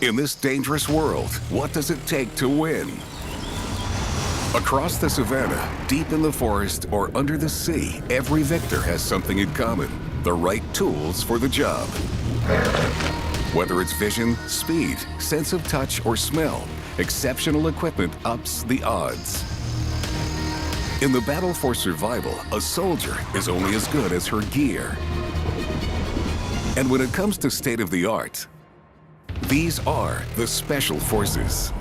In this dangerous world, what does it take to win? Across the savannah, deep in the forest, or under the sea, every victor has something in common: the right tools for the job. Whether it's vision, speed, sense of touch, or smell, exceptional equipment ups the odds. In the battle for survival, a soldier is only as good as her gear. And when it comes to state-of-the-art, these are the Special Forces.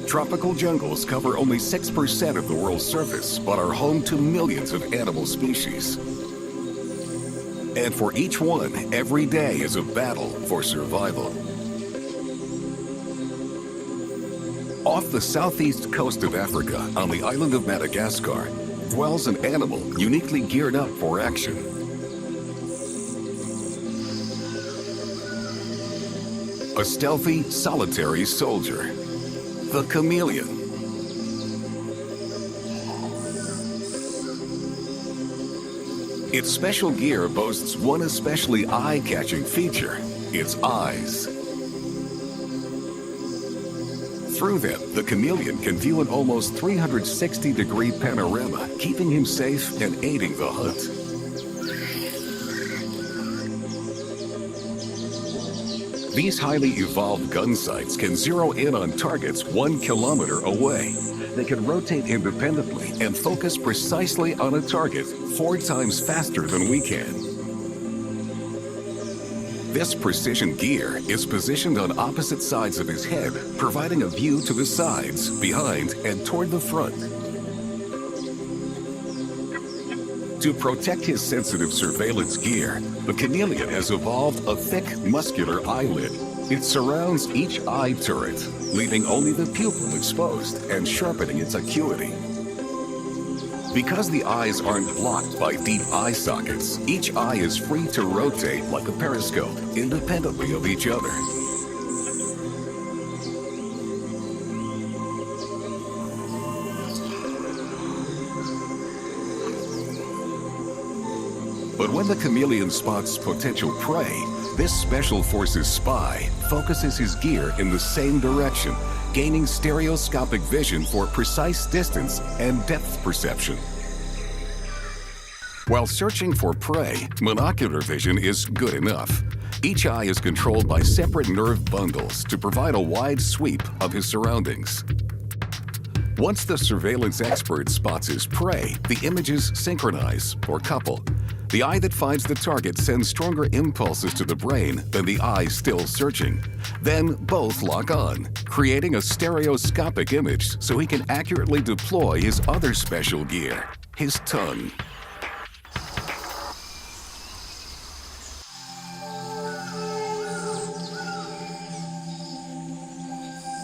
Tropical jungles cover only 6% of the world's surface, but are home to millions of animal species. And for each one, every day is a battle for survival. Off the southeast coast of Africa, on the island of Madagascar, dwells an animal uniquely geared up for action. A stealthy, solitary soldier, the chameleon. Its special gear boasts one especially eye-catching feature: its eyes. Through them, the chameleon can view an almost 360-degree panorama, keeping him safe and aiding the hunt. These highly evolved gun sights can zero in on targets 1 kilometer away. They can rotate independently and focus precisely on a target 4 times faster than we can. This precision gear is positioned on opposite sides of his head, providing a view to the sides, behind, and toward the front. To protect his sensitive surveillance gear, the chameleon has evolved a thick, muscular eyelid. It surrounds each eye turret, leaving only the pupil exposed and sharpening its acuity. Because the eyes aren't blocked by deep eye sockets, each eye is free to rotate like a periscope, independently of each other. But when the chameleon spots potential prey, this Special Forces spy focuses his gear in the same direction, gaining stereoscopic vision for precise distance and depth perception. While searching for prey, monocular vision is good enough. Each eye is controlled by separate nerve bundles to provide a wide sweep of his surroundings. Once the surveillance expert spots his prey, the images synchronize or couple. The eye that finds the target sends stronger impulses to the brain than the eye still searching. Then both lock on, creating a stereoscopic image so he can accurately deploy his other special gear, his tongue.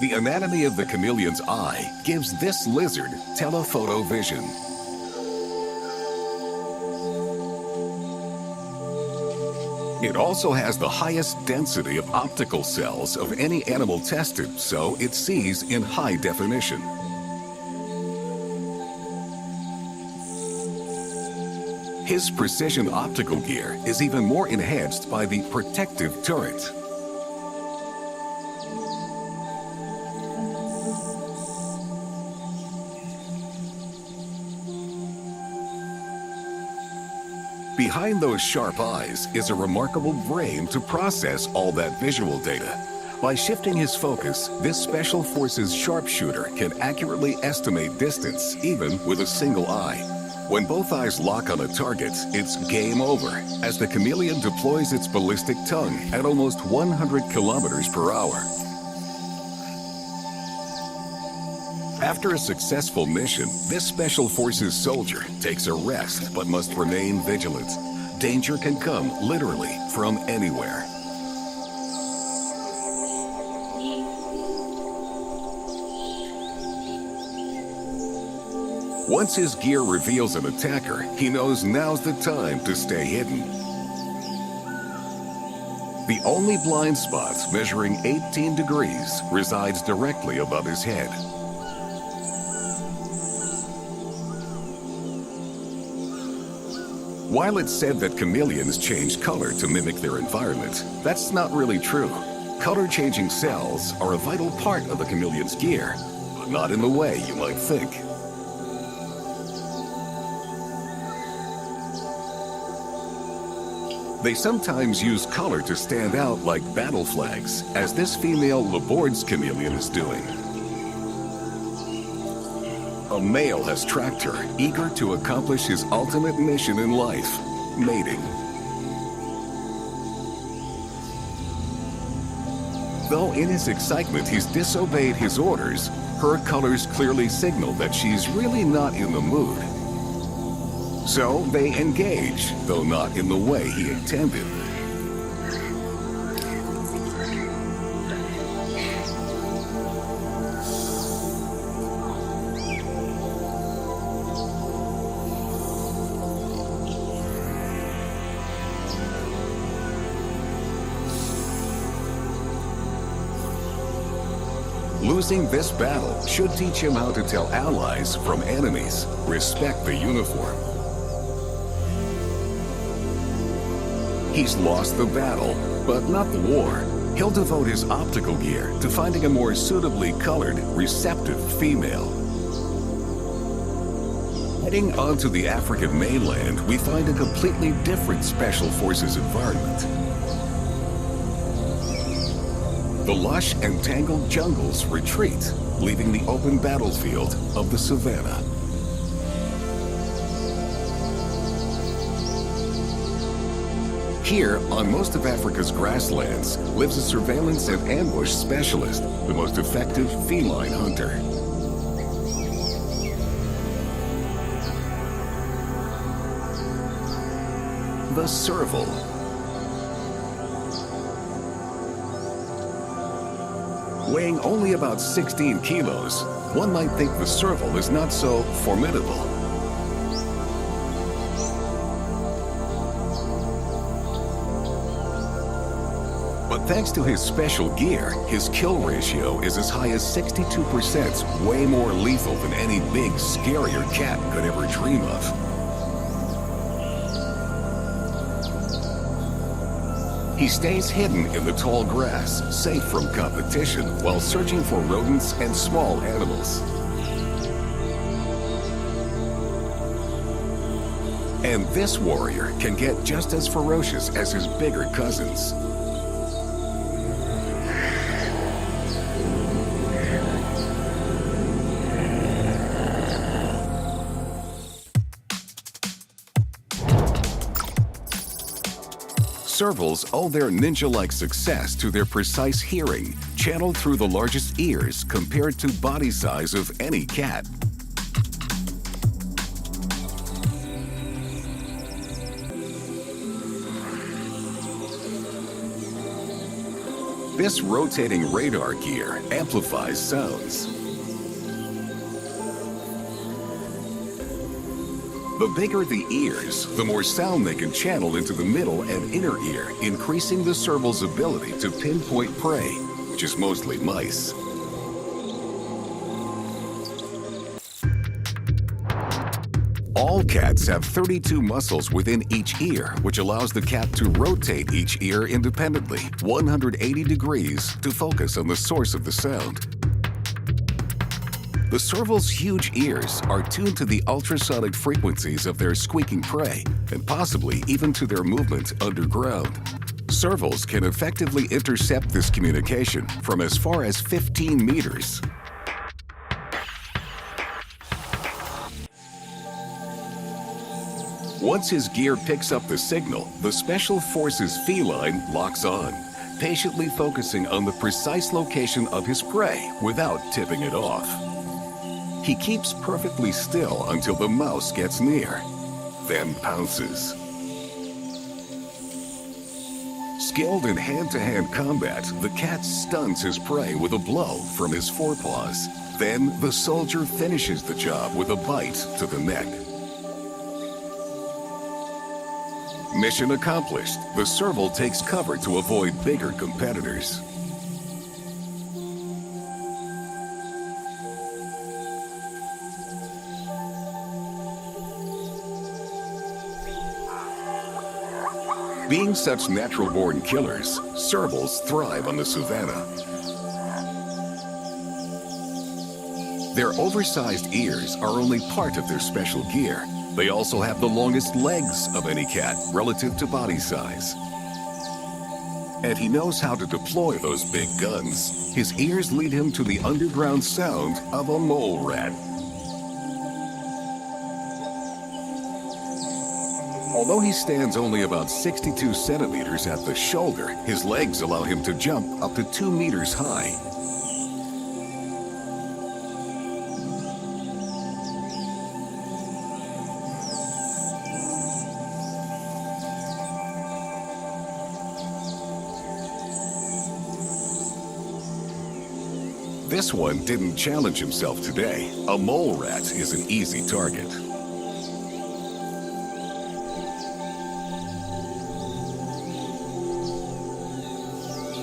The anatomy of the chameleon's eye gives this lizard telephoto vision. It also has the highest density of optical cells of any animal tested, so it sees in high definition. His precision optical gear is even more enhanced by the protective turret. Behind those sharp eyes is a remarkable brain to process all that visual data. By shifting his focus, this Special Forces sharpshooter can accurately estimate distance, even with a single eye. When both eyes lock on a target, it's game over, as the chameleon deploys its ballistic tongue at almost 100 kilometers per hour. After a successful mission, this Special Forces soldier takes a rest but must remain vigilant. Danger can come literally from anywhere. Once his gear reveals an attacker, he knows now's the time to stay hidden. The only blind spot, measuring 18 degrees, resides directly above his head. While it's said that chameleons change color to mimic their environment, that's not really true. Color-changing cells are a vital part of the chameleon's gear, but not in the way you might think. They sometimes use color to stand out like battle flags, as this female Labord's chameleon is doing. A male has tracked her, eager to accomplish his ultimate mission in life, mating. Though in his excitement he's disobeyed his orders, her colors clearly signal that she's really not in the mood. So they engage, though not in the way he intended. Losing this battle should teach him how to tell allies from enemies, respect the uniform. He's lost the battle, but not the war. He'll devote his optical gear to finding a more suitably colored, receptive female. Heading onto the African mainland, we find a completely different Special Forces environment. The lush and tangled jungles retreat, leaving the open battlefield of the savannah. Here, on most of Africa's grasslands, lives a surveillance and ambush specialist, the most effective feline hunter. The Serval. Weighing only about 16 kilos, one might think the Serval is not so formidable. But thanks to his special gear, his kill ratio is as high as 62%, way more lethal than any big, scarier cat could ever dream of. He stays hidden in the tall grass, safe from competition, while searching for rodents and small animals. And this warrior can get just as ferocious as his bigger cousins. Servals owe their ninja-like success to their precise hearing, channeled through the largest ears compared to body size of any cat. This rotating radar gear amplifies sounds. The bigger the ears, the more sound they can channel into the middle and inner ear, increasing the serval's ability to pinpoint prey, which is mostly mice. All cats have 32 muscles within each ear, which allows the cat to rotate each ear independently, 180 degrees, to focus on the source of the sound. The serval's huge ears are tuned to the ultrasonic frequencies of their squeaking prey, and possibly even to their movement underground. Servals can effectively intercept this communication from as far as 15 meters. Once his gear picks up the signal, the Special Forces feline locks on, patiently focusing on the precise location of his prey without tipping it off. He keeps perfectly still until the mouse gets near, then pounces. Skilled in hand-to-hand combat, the cat stuns his prey with a blow from his forepaws. Then the soldier finishes the job with a bite to the neck. Mission accomplished. The serval takes cover to avoid bigger competitors. Being such natural-born killers, servals thrive on the savanna. Their oversized ears are only part of their special gear. They also have the longest legs of any cat relative to body size. And he knows how to deploy those big guns. His ears lead him to the underground sound of a mole rat. Although he stands only about 62 centimeters at the shoulder, his legs allow him to jump up to 2 meters high. This one didn't challenge himself today. A mole rat is an easy target.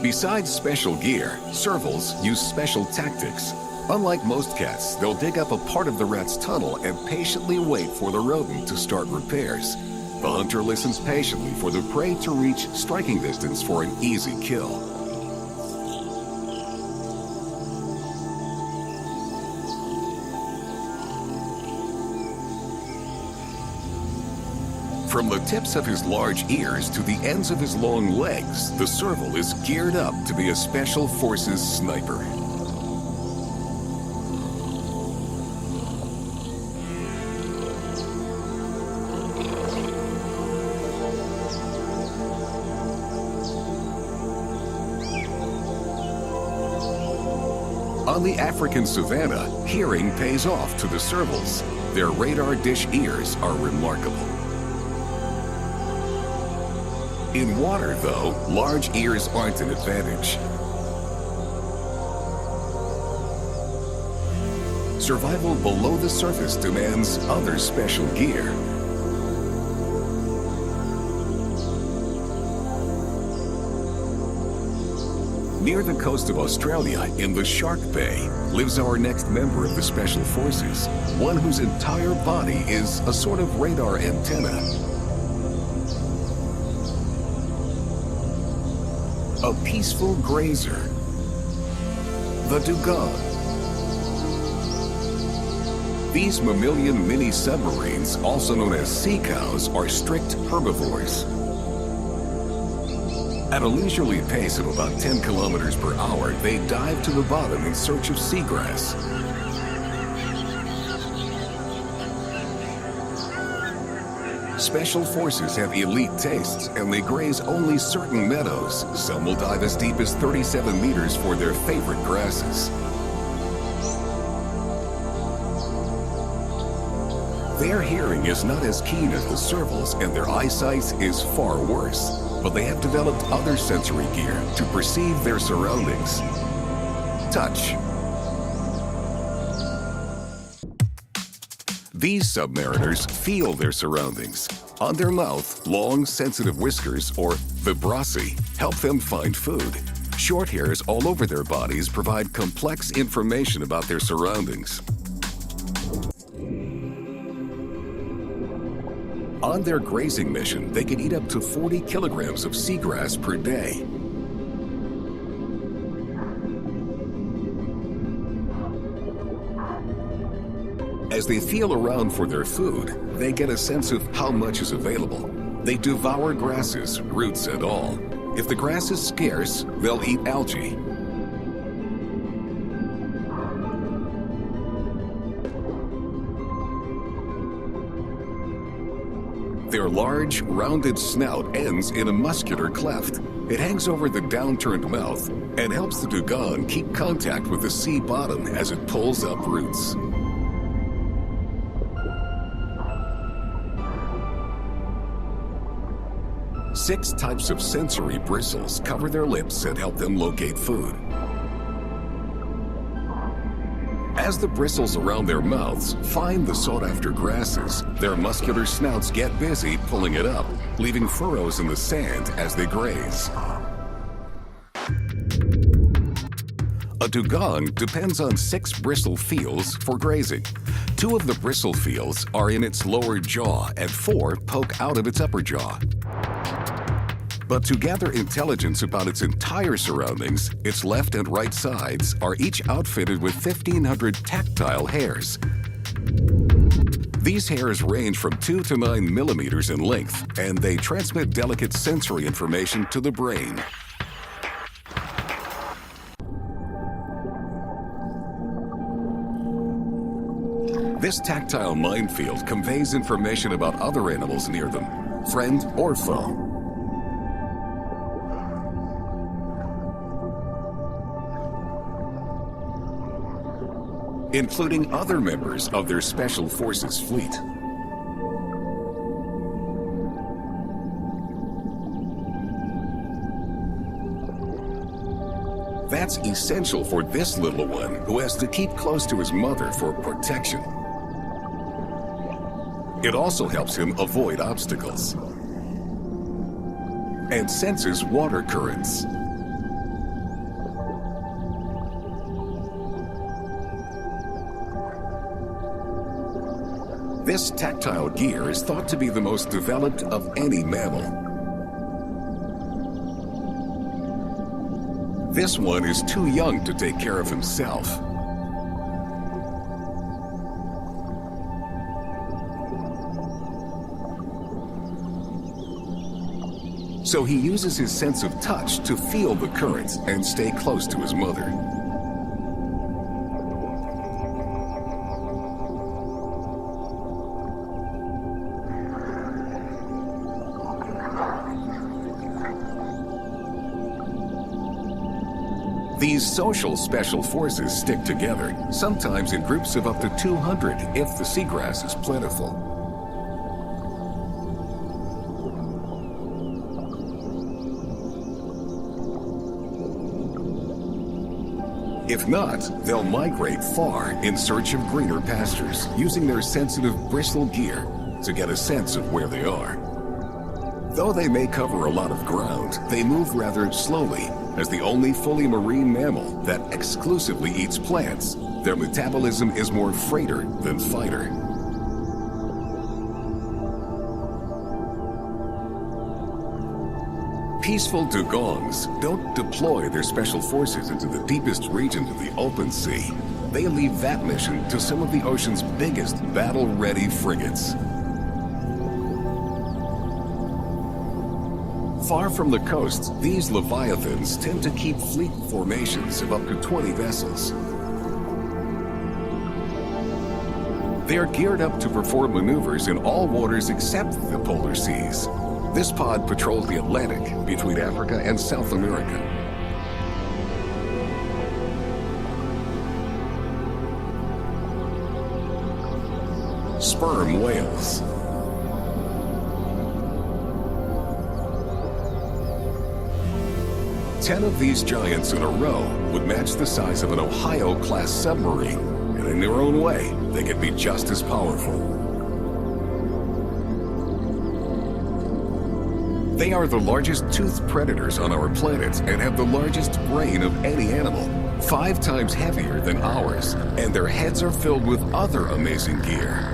Besides special gear, servals use special tactics. Unlike most cats, they'll dig up a part of the rat's tunnel and patiently wait for the rodent to start repairs. The hunter listens patiently for the prey to reach striking distance for an easy kill. From the tips of his large ears to the ends of his long legs, the serval is geared up to be a special forces sniper. On the African savanna, hearing pays off to the servals. Their radar dish ears are remarkable. In water, though, large ears aren't an advantage. Survival below the surface demands other special gear. Near the coast of Australia, in the Shark Bay, lives our next member of the Special Forces, one whose entire body is a sort of radar antenna. A peaceful grazer, the dugong. These mammalian mini-submarines, also known as sea cows, are strict herbivores. At a leisurely pace of about 10 kilometers per hour, they dive to the bottom in search of seagrass. Special forces have elite tastes, and they graze only certain meadows. Some will dive as deep as 37 meters for their favorite grasses. Their hearing is not as keen as the servals, and their eyesight is far worse. But they have developed other sensory gear to perceive their surroundings. Touch. These submariners feel their surroundings. On their mouth, long, sensitive whiskers, or vibrissae, help them find food. Short hairs all over their bodies provide complex information about their surroundings. On their grazing mission, they can eat up to 40 kilograms of seagrass per day. As they feel around for their food, they get a sense of how much is available. They devour grasses, roots and all. If the grass is scarce, they'll eat algae. Their large, rounded snout ends in a muscular cleft. It hangs over the downturned mouth and helps the dugong keep contact with the sea bottom as it pulls up roots. Six types of sensory bristles cover their lips and help them locate food. As the bristles around their mouths find the sought-after grasses, their muscular snouts get busy pulling it up, leaving furrows in the sand as they graze. A dugong depends on 6 bristle fields for grazing. 2 of the bristle fields are in its lower jaw and 4 poke out of its upper jaw. But to gather intelligence about its entire surroundings, its left and right sides are each outfitted with 1,500 tactile hairs. These hairs range from 2 to 9 millimeters in length, and they transmit delicate sensory information to the brain. This tactile minefield conveys information about other animals near them, friend or foe. Including other members of their Special Forces fleet. That's essential for this little one who has to keep close to his mother for protection. It also helps him avoid obstacles and senses water currents. This tactile gear is thought to be the most developed of any mammal. This one is too young to take care of himself. So he uses his sense of touch to feel the currents and stay close to his mother. These social special forces stick together, sometimes in groups of up to 200 if the seagrass is plentiful. If not, they'll migrate far in search of greener pastures, using their sensitive bristle gear to get a sense of where they are. Though they may cover a lot of ground, they move rather slowly. As the only fully marine mammal that exclusively eats plants, their metabolism is more freighter than fighter. Peaceful dugongs don't deploy their special forces into the deepest regions of the open sea. They leave that mission to some of the ocean's biggest battle-ready frigates. Far from the coasts, these leviathans tend to keep fleet formations of up to 20 vessels. They are geared up to perform maneuvers in all waters except the polar seas. This pod patrols the Atlantic between Africa and South America. Sperm whales. Ten of these giants in a row would match the size of an Ohio-class submarine, and in their own way, they could be just as powerful. They are the largest toothed predators on our planet and have the largest brain of any animal, 5 times heavier than ours, and their heads are filled with other amazing gear.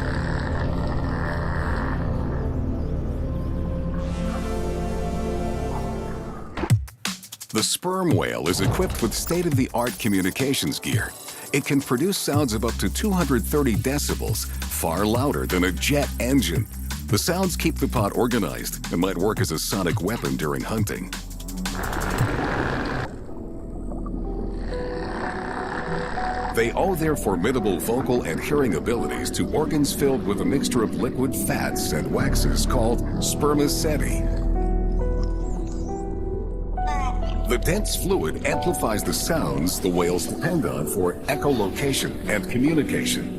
The sperm whale is equipped with state-of-the-art communications gear. It can produce sounds of up to 230 decibels, far louder than a jet engine. The sounds keep the pod organized and might work as a sonic weapon during hunting. They owe their formidable vocal and hearing abilities to organs filled with a mixture of liquid fats and waxes called spermaceti. The dense fluid amplifies the sounds the whales depend on for echolocation and communication.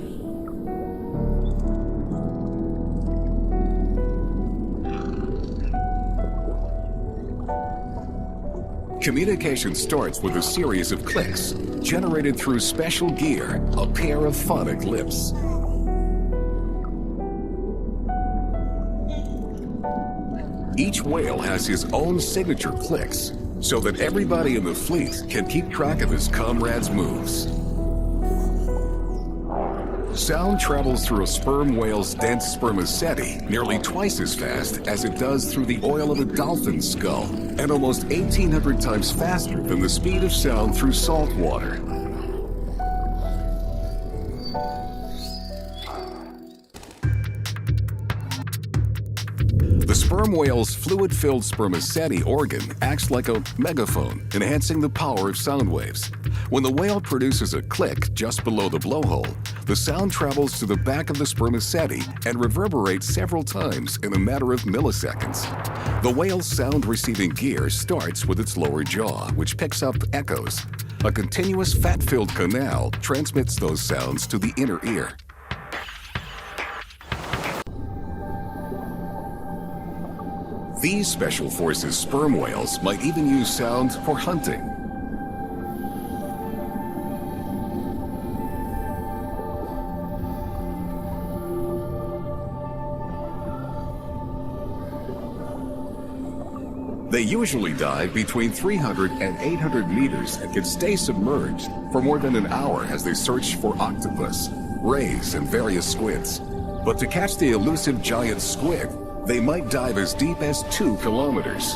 Communication starts with a series of clicks, generated through special gear, a pair of phonic lips. Each whale has his own signature clicks, so that everybody in the fleet can keep track of his comrades' moves. Sound travels through a sperm whale's dense spermaceti nearly twice as fast as it does through the oil of a dolphin's skull, and almost 1,800 times faster than the speed of sound through salt water. The sperm whale's fluid-filled spermaceti organ acts like a megaphone, enhancing the power of sound waves. When the whale produces a click just below the blowhole, the sound travels to the back of the spermaceti and reverberates several times in a matter of milliseconds. The whale's sound-receiving gear starts with its lower jaw, which picks up echoes. A continuous fat-filled canal transmits those sounds to the inner ear. These special forces sperm whales might even use sound for hunting. They usually dive between 300 and 800 meters and can stay submerged for more than an hour as they search for octopus, rays, and various squids. But to catch the elusive giant squid, they might dive as deep as 2 kilometers.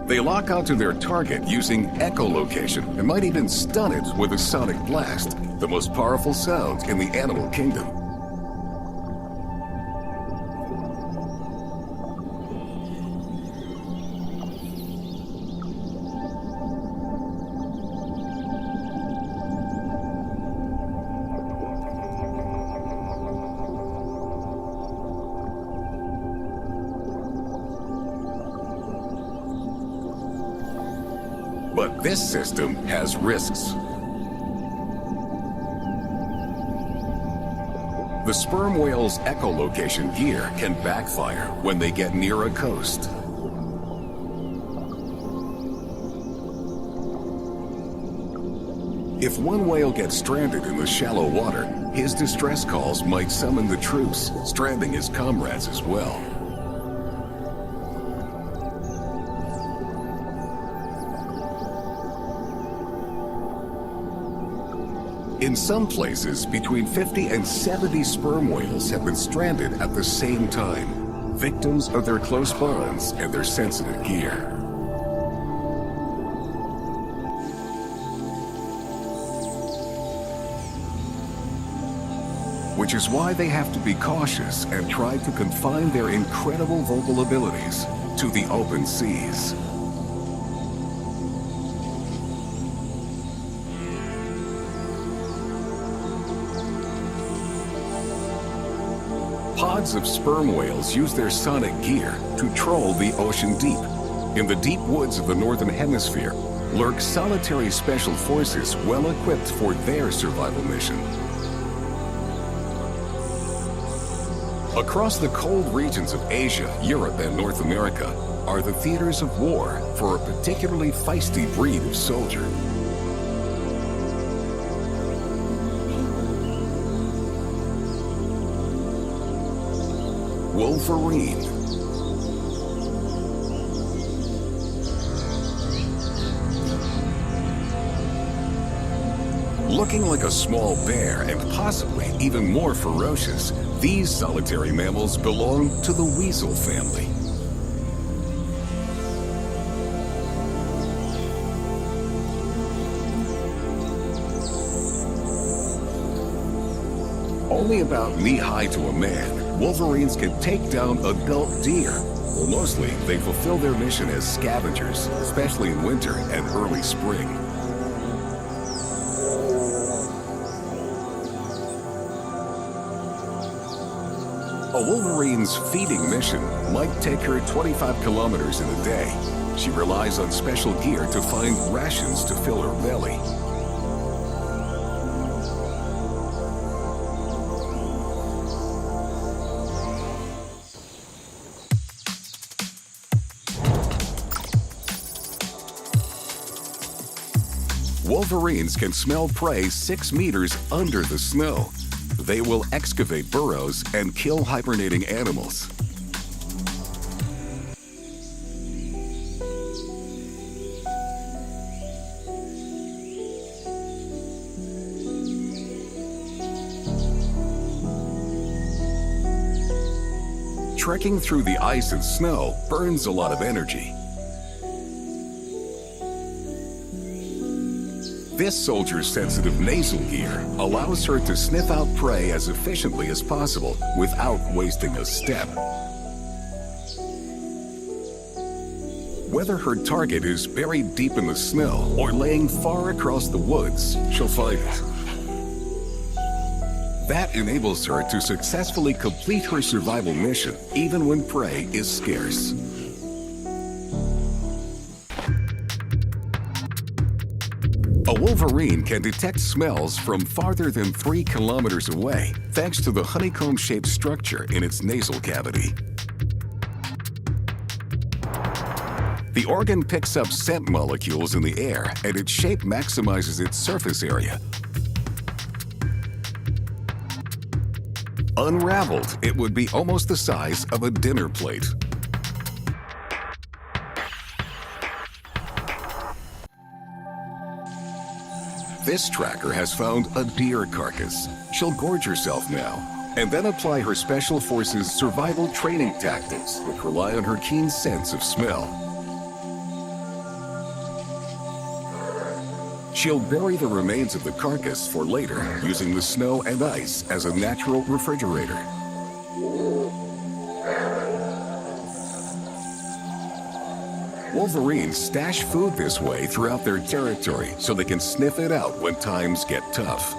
They lock onto their target using echolocation and might even stun it with a sonic blast, the most powerful sound in the animal kingdom. But this system has risks. The sperm whale's echolocation gear can backfire when they get near a coast. If one whale gets stranded in the shallow water, his distress calls might summon the troops, stranding his comrades as well. In some places, between 50 and 70 sperm whales have been stranded at the same time, victims of their close bonds and their sensitive gear. Which is why they have to be cautious and try to confine their incredible vocal abilities to the open seas. Pods of sperm whales use their sonic gear to troll the ocean deep. In the deep woods of the Northern Hemisphere lurk solitary special forces well equipped for their survival mission. Across the cold regions of Asia, Europe, and North America are the theaters of war for a particularly feisty breed of soldier. Wolverine. Looking like a small bear and possibly even more ferocious, these solitary mammals belong to the weasel family. Only about knee-high to a man, wolverines can take down adult deer. Well, mostly, they fulfill their mission as scavengers, especially in winter and early spring. A wolverine's feeding mission might take her 25 kilometers in a day. She relies on special gear to find rations to fill her belly. Wolverines can smell prey 6 meters under the snow. They will excavate burrows and kill hibernating animals. Trekking through the ice and snow burns a lot of energy. This soldier's sensitive nasal gear allows her to sniff out prey as efficiently as possible without wasting a step. Whether her target is buried deep in the snow or laying far across the woods, she'll find it. That enables her to successfully complete her survival mission, even when prey is scarce. A wolverine can detect smells from farther than 3 kilometers away, thanks to the honeycomb-shaped structure in its nasal cavity. The organ picks up scent molecules in the air, and its shape maximizes its surface area. Unraveled, it would be almost the size of a dinner plate. This tracker has found a deer carcass. She'll gorge herself now, and then apply her Special Forces survival training tactics, which rely on her keen sense of smell. She'll bury the remains of the carcass for later, using the snow and ice as a natural refrigerator. Wolverines stash food this way throughout their territory so they can sniff it out when times get tough.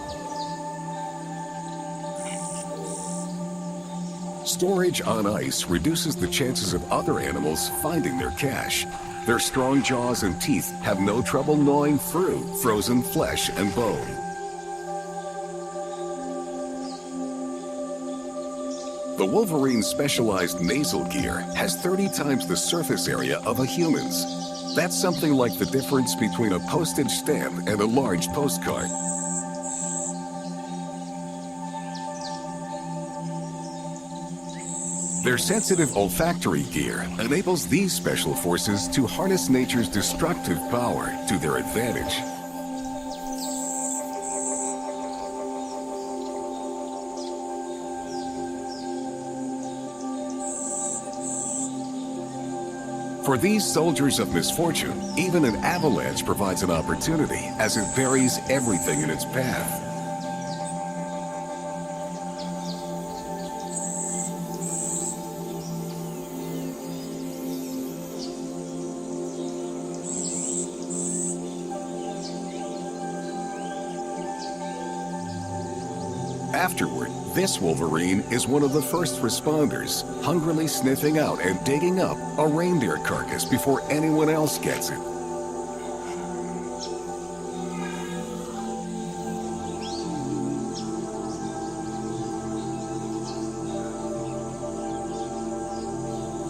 Storage on ice reduces the chances of other animals finding their cache. Their strong jaws and teeth have no trouble gnawing through frozen flesh and bone. The Wolverine's specialized nasal gear has 30 times the surface area of a human's. That's something like the difference between a postage stamp and a large postcard. Their sensitive olfactory gear enables these special forces to harness nature's destructive power to their advantage. For these soldiers of misfortune, even an avalanche provides an opportunity as it buries everything in its path. Afterward, this Wolverine is one of the first responders, hungrily sniffing out and digging up a reindeer carcass before anyone else gets it.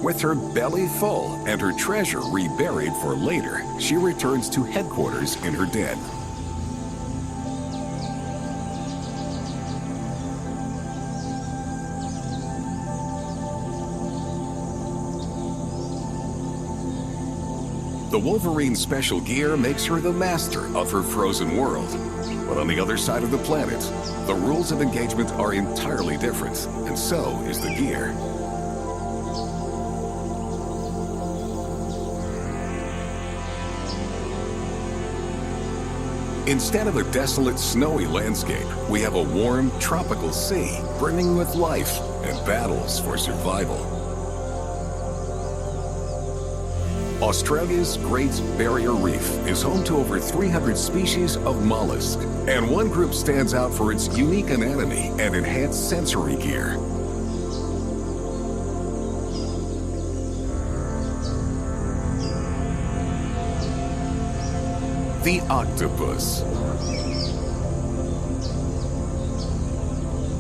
With her belly full and her treasure reburied for later, she returns to headquarters in her den. The Wolverine's special gear makes her the master of her frozen world. But on the other side of the planet, the rules of engagement are entirely different, and so is the gear. Instead of a desolate, snowy landscape, we have a warm, tropical sea brimming with life and battles for survival. Australia's Great Barrier Reef is home to over 300 species of mollusk, and one group stands out for its unique anatomy and enhanced sensory gear. The octopus.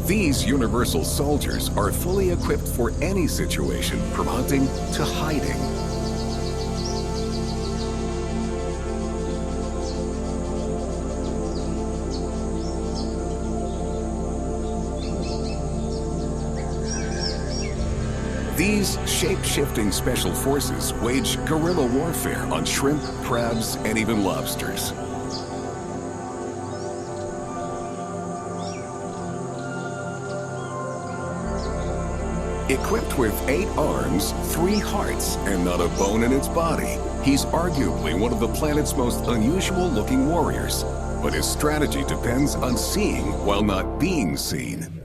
These universal soldiers are fully equipped for any situation, from hunting to hiding. These shape-shifting special forces wage guerrilla warfare on shrimp, crabs, and even lobsters. Equipped with 8 arms, 3 hearts, and not a bone in its body, he's arguably one of the planet's most unusual-looking warriors. But his strategy depends on seeing while not being seen.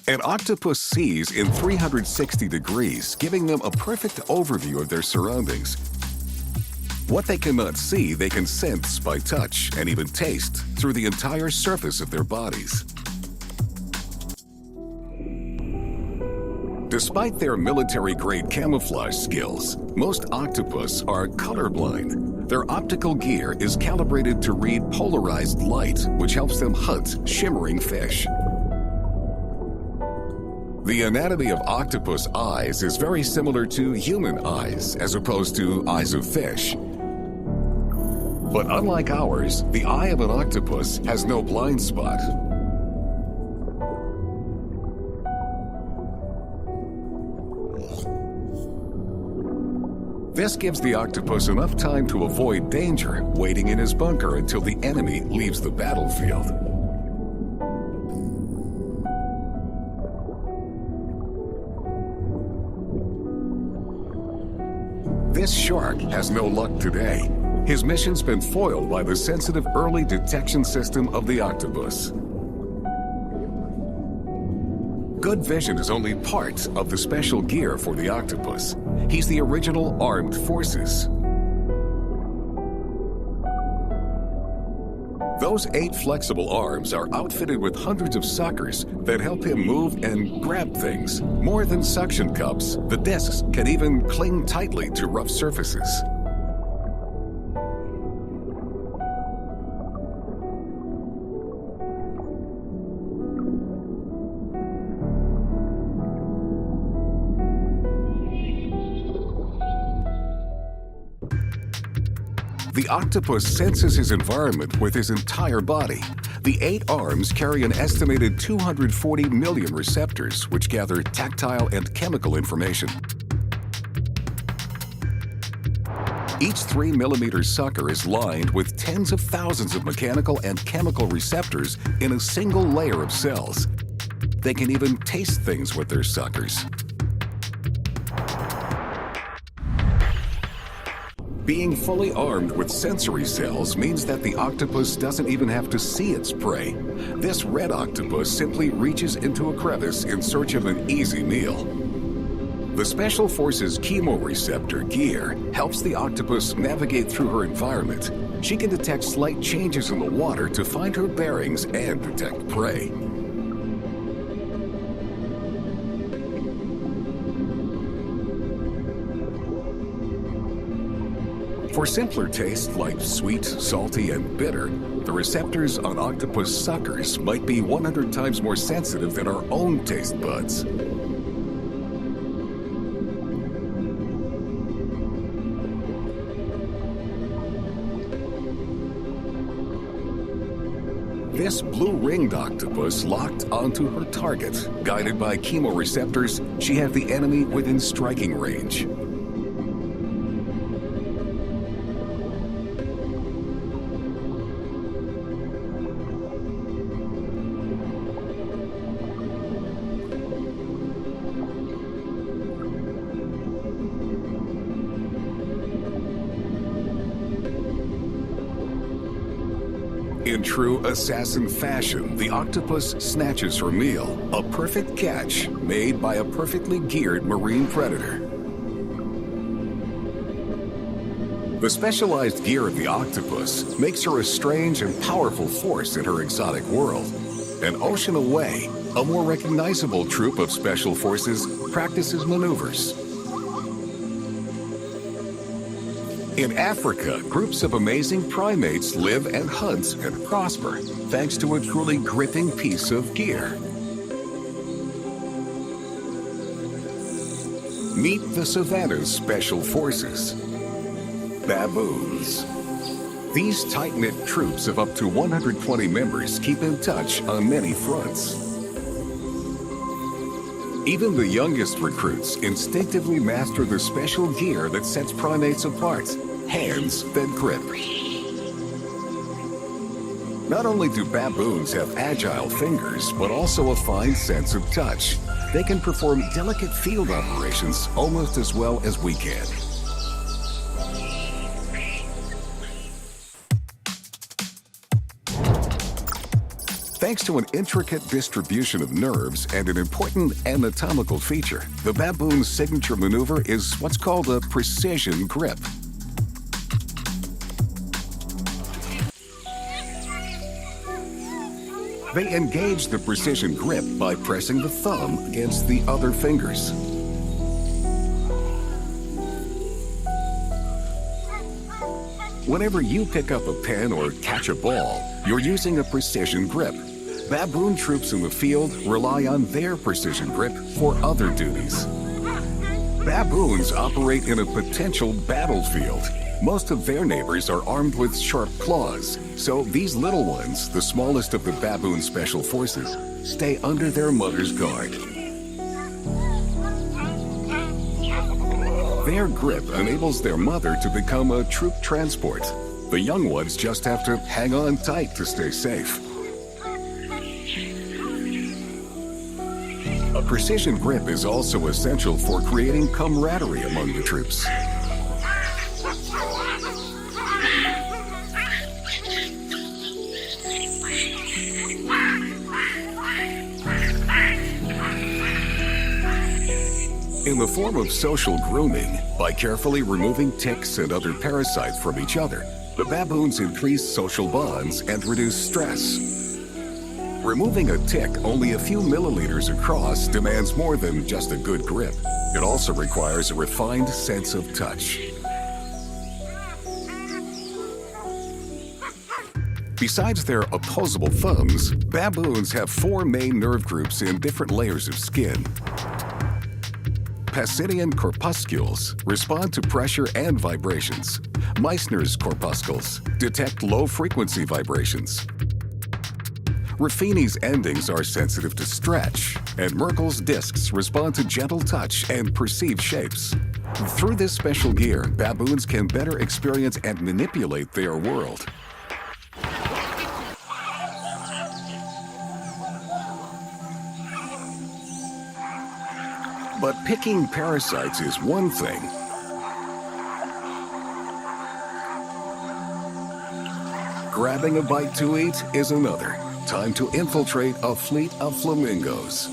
An octopus sees in 360 degrees, giving them a perfect overview of their surroundings. What they cannot see, they can sense by touch and even taste through the entire surface of their bodies. Despite their military-grade camouflage skills, most octopus are colorblind. Their optical gear is calibrated to read polarized light, which helps them hunt shimmering fish. The anatomy of octopus eyes is very similar to human eyes, as opposed to eyes of fish. But unlike ours, the eye of an octopus has no blind spot. This gives the octopus enough time to avoid danger, waiting in his bunker until the enemy leaves the battlefield. This shark has no luck today. His mission's been foiled by the sensitive early detection system of the octopus. Good vision is only part of the special gear for the octopus. He's the original armed forces. Those 8 flexible arms are outfitted with hundreds of suckers that help him move and grab things. More than suction cups, the discs can even cling tightly to rough surfaces. The octopus senses his environment with his entire body. The 8 arms carry an estimated 240 million receptors, which gather tactile and chemical information. Each 3-millimeter sucker is lined with tens of thousands of mechanical and chemical receptors in a single layer of cells. They can even taste things with their suckers. Being fully armed with sensory cells means that the octopus doesn't even have to see its prey. This red octopus simply reaches into a crevice in search of an easy meal. The Special Forces chemoreceptor gear helps the octopus navigate through her environment. She can detect slight changes in the water to find her bearings and detect prey. For simpler tastes like sweet, salty, and bitter, the receptors on octopus suckers might be 100 times more sensitive than our own taste buds. This blue-ringed octopus locked onto her target. Guided by chemoreceptors, she has the enemy within striking range. In true assassin fashion, the octopus snatches her meal, a perfect catch made by a perfectly geared marine predator. The specialized gear of the octopus makes her a strange and powerful force in her exotic world. An ocean away, a more recognizable troop of special forces practices maneuvers. In Africa, groups of amazing primates live and hunt and prosper, thanks to a truly gripping piece of gear. Meet the Savannah's Special Forces, Baboons. These tight-knit troops of up to 120 members keep in touch on many fronts. Even the youngest recruits instinctively master the special gear that sets primates apart, hands that grip. Not only do baboons have agile fingers, but also a fine sense of touch. They can perform delicate field operations almost as well as we can. Thanks to an intricate distribution of nerves and an important anatomical feature, the baboon's signature maneuver is what's called a precision grip. They engage the precision grip by pressing the thumb against the other fingers. Whenever you pick up a pen or catch a ball, you're using a precision grip. Baboon troops in the field rely on their precision grip for other duties. Baboons operate in a potential battlefield. Most of their neighbors are armed with sharp claws, so these little ones, the smallest of the baboon special forces, stay under their mother's guard. Their grip enables their mother to become a troop transport. The young ones just have to hang on tight to stay safe. A precision grip is also essential for creating camaraderie among the troops. In the form of social grooming, by carefully removing ticks and other parasites from each other, the baboons increase social bonds and reduce stress. Removing a tick only a few milliliters across demands more than just a good grip. It also requires a refined sense of touch. Besides their opposable thumbs, baboons have 4 main nerve groups in different layers of skin. Pacinian corpuscles respond to pressure and vibrations. Meissner's corpuscles detect low-frequency vibrations. Ruffini's endings are sensitive to stretch, and Merkel's discs respond to gentle touch and perceived shapes. Through this special gear, baboons can better experience and manipulate their world. But picking parasites is one thing. Grabbing a bite to eat is another. Time to infiltrate a fleet of flamingos.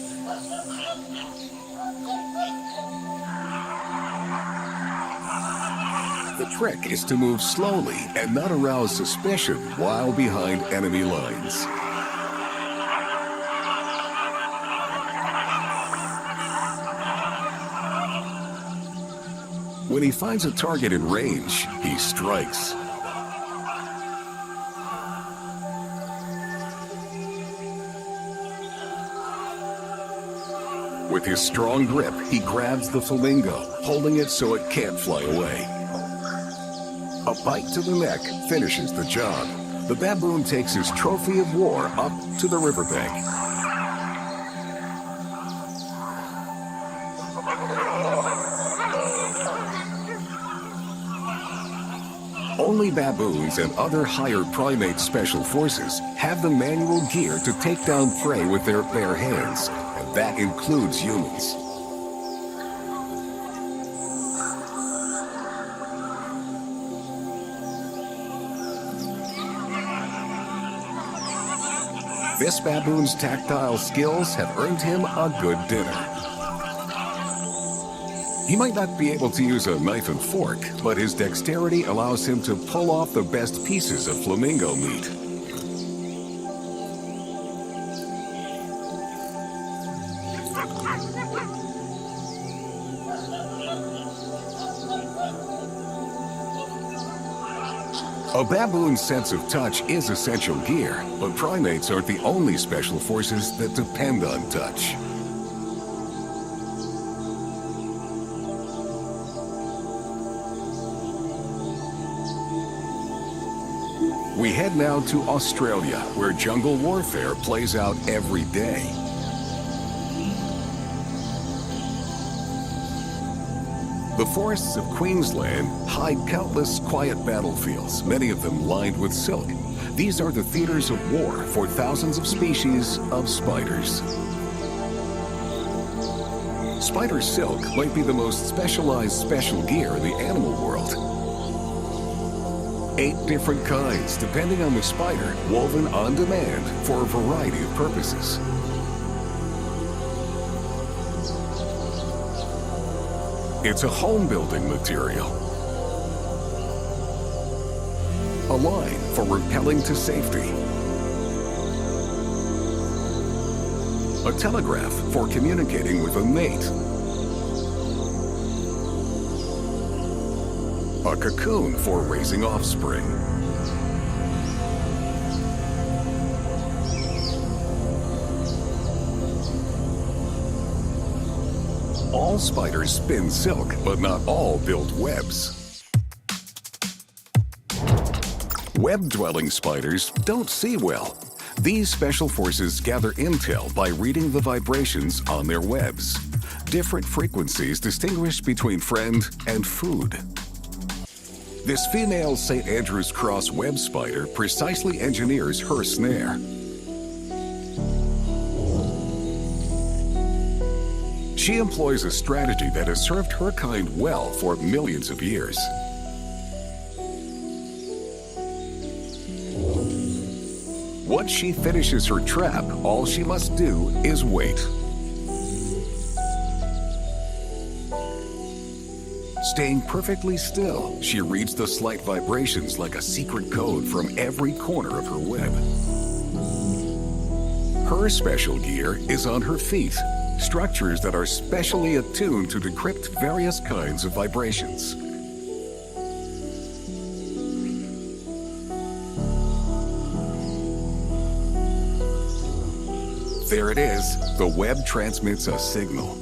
The trick is to move slowly and not arouse suspicion while behind enemy lines. When he finds a target in range, he strikes. With his strong grip, he grabs the flamingo, holding it so it can't fly away. A bite to the neck finishes the job. The baboon takes his trophy of war up to the riverbank. Only baboons and other higher primate special forces have the manual gear to take down prey with their bare hands, and that includes humans. This baboon's tactile skills have earned him a good dinner. He might not be able to use a knife and fork, but his dexterity allows him to pull off the best pieces of flamingo meat. A baboon's sense of touch is essential gear, but primates aren't the only special forces that depend on touch. We head now to Australia, where jungle warfare plays out every day. The forests of Queensland hide countless quiet battlefields, many of them lined with silk. These are the theaters of war for thousands of species of spiders. Spider silk might be the most specialized special gear in the animal world. 8 different kinds, depending on the spider, woven on demand for a variety of purposes. It's a home-building material. A line for rappelling to safety. A telegraph for communicating with a mate. A cocoon for raising offspring. All spiders spin silk, but not all build webs. Web-dwelling spiders don't see well. These special forces gather intel by reading the vibrations on their webs. Different frequencies distinguish between friend and food. This female St. Andrew's Cross web spider precisely engineers her snare. She employs a strategy that has served her kind well for millions of years. Once she finishes her trap, all she must do is wait. Staying perfectly still, she reads the slight vibrations like a secret code from every corner of her web. Her special gear is on her feet, structures that are specially attuned to decrypt various kinds of vibrations. There it is. The web transmits a signal.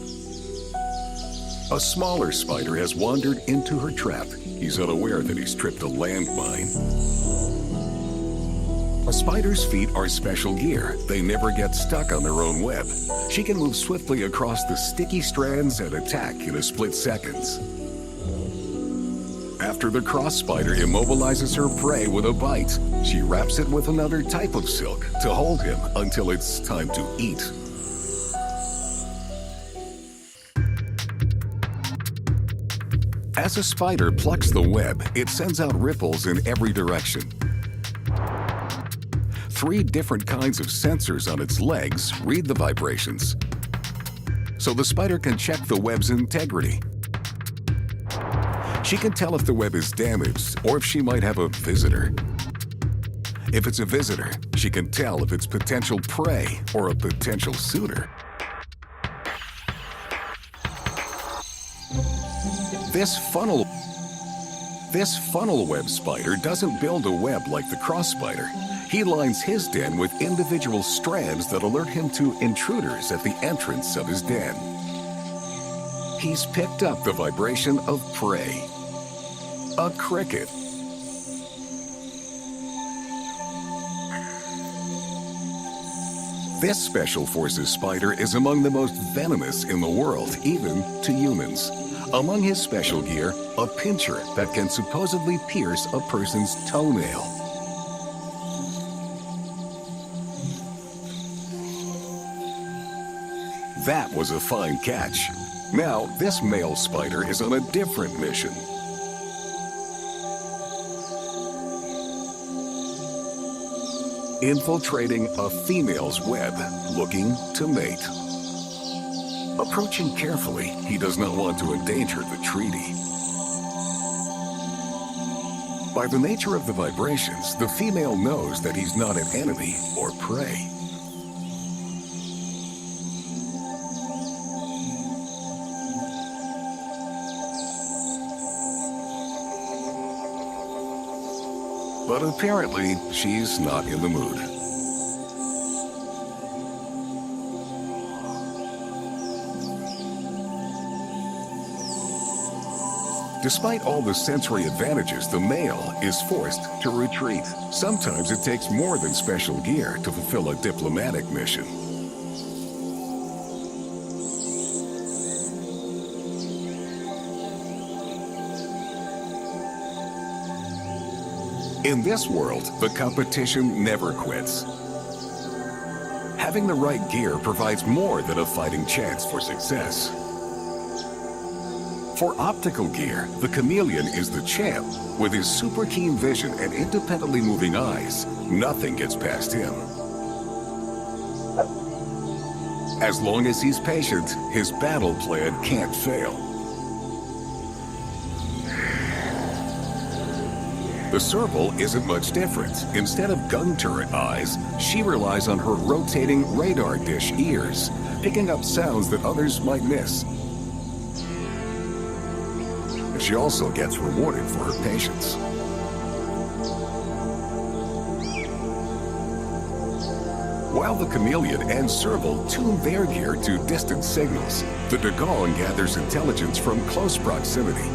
A smaller spider has wandered into her trap. He's unaware that he's tripped a landmine. A spider's feet are special gear. They never get stuck on their own web. She can move swiftly across the sticky strands and attack in a split seconds. After the cross spider immobilizes her prey with a bite, she wraps it with another type of silk to hold him until it's time to eat. As a spider plucks the web, it sends out ripples in every direction. 3 different kinds of sensors on its legs read the vibrations, so the spider can check the web's integrity. She can tell if the web is damaged or if she might have a visitor. If it's a visitor, she can tell if it's potential prey or a potential suitor. This funnel web spider doesn't build a web like the cross spider. He lines his den with individual strands that alert him to intruders at the entrance of his den. He's picked up the vibration of prey. A cricket. This Special Forces spider is among the most venomous in the world, even to humans. Among his special gear, a pincher that can supposedly pierce a person's toenail. That was a fine catch. Now, this male spider is on a different mission. Infiltrating a female's web, looking to mate. Approaching carefully, he does not want to endanger the treaty. By the nature of the vibrations, the female knows that he's not an enemy or prey. But apparently, she's not in the mood. Despite all the sensory advantages, the male is forced to retreat. Sometimes it takes more than special gear to fulfill a diplomatic mission. In this world, the competition never quits. Having the right gear provides more than a fighting chance for success. For optical gear, the Chameleon is the champ. With his super keen vision and independently moving eyes, nothing gets past him. As long as he's patient, his battle plan can't fail. The Serval isn't much different. Instead of gun turret eyes, she relies on her rotating radar dish ears, picking up sounds that others might miss. She also gets rewarded for her patience. While the Chameleon and Serval tune their gear to distant signals, the dugong gathers intelligence from close proximity.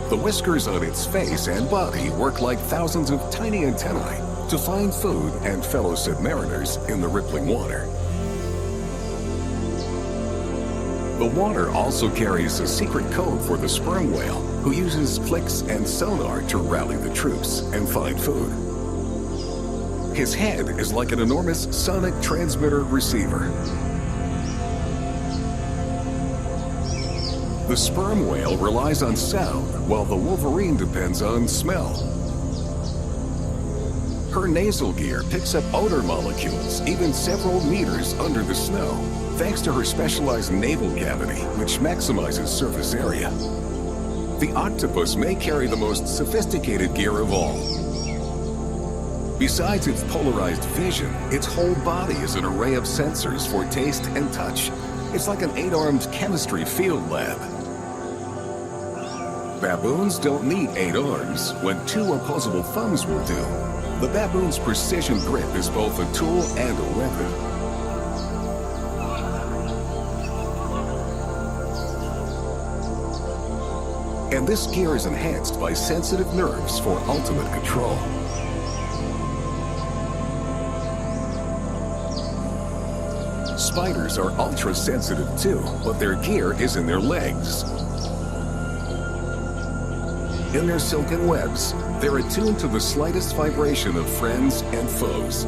The whiskers on its face and body work like thousands of tiny antennae to find food and fellow submariners in the rippling water. The water also carries a secret code for the sperm whale, who uses clicks and sonar to rally the troops and find food. His head is like an enormous sonic transmitter receiver. The sperm whale relies on sound, while the Wolverine depends on smell. Her nasal gear picks up odor molecules even several meters under the snow, thanks to her specialized navel cavity, which maximizes surface area. The octopus may carry the most sophisticated gear of all. Besides its polarized vision, its whole body is an array of sensors for taste and touch. It's like an 8-armed chemistry field lab. Baboons don't need 8 arms when 2 opposable thumbs will do. The baboon's precision grip is both a tool and a weapon. And this gear is enhanced by sensitive nerves for ultimate control. Spiders are ultra-sensitive too, but their gear is in their legs. In their silken webs, they're attuned to the slightest vibration of friends and foes.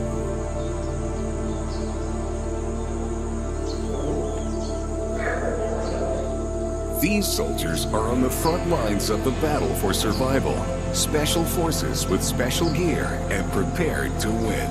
These soldiers are on the front lines of the battle for survival, special forces with special gear and prepared to win.